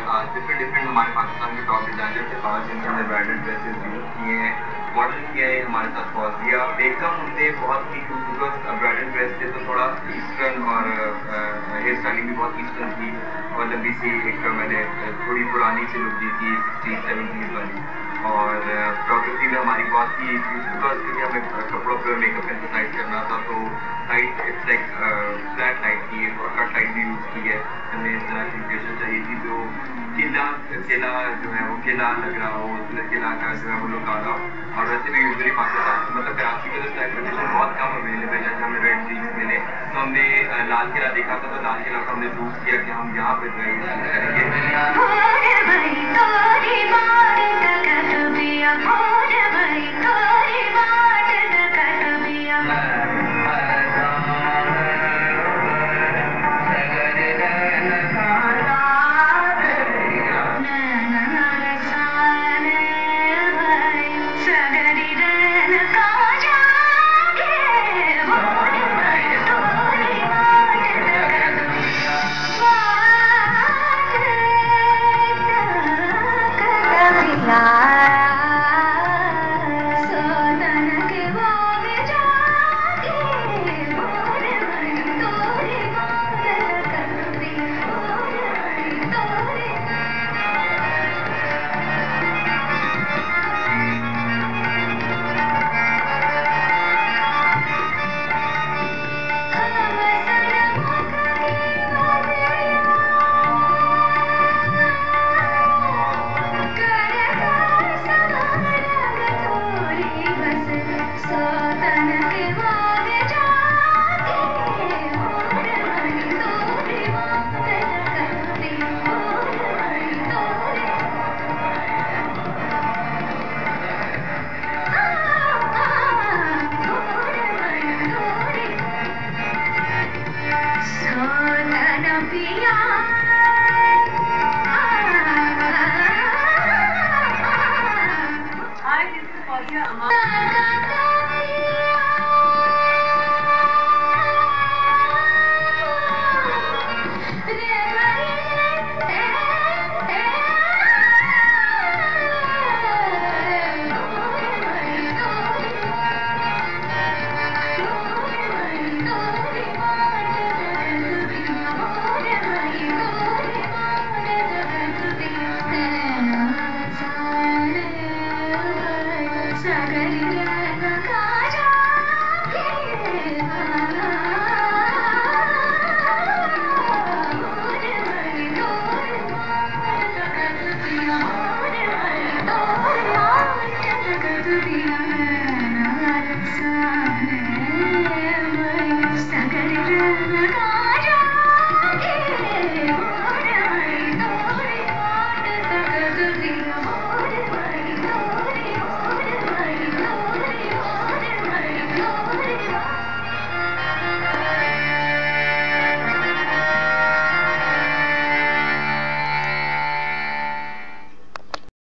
Different different हमारे पाकिस्तान के top designer के पास जिनके हमने ब्रांडेड ड्रेसेस यूज़ किए हैं, मॉडल किया है, हमारे साथ पॉज दिया। मेकअप हमने बहुत ही बिकॉज ब्रांडेड ड्रेस थे तो थोड़ा ईस्टर्न और हेयर स्टाइलिंग भी बहुत ईस्टर्न थी और लंबी सी एक मैंने थोड़ी पुरानी सी लुक दी थी 60-70s वाली। और फोटोग्राफी में हमारी बहुत ही बिकॉज क्योंकि हमें कपड़ों पर मेकअप एम्फसाइज करना था तो light it's like flat light की और कट लाइट भी यूज़ की है। हमें इस तरह की लोकेशन चाहिए थी जो किला किला जो है वो किला लग रहा हो, किला का जो है वो लुक आ रहा हो। और वैसे भी यूजली पाकिस्तान मतलब कराची में तो टाइप लोकेशन बहुत कम अवेलेबल है। हमें रेड ब्रिक्स मिले तो हमने लाल किला देखा था तो लाल किला को हमने चूज़ किया कि हम यहाँ पर जो है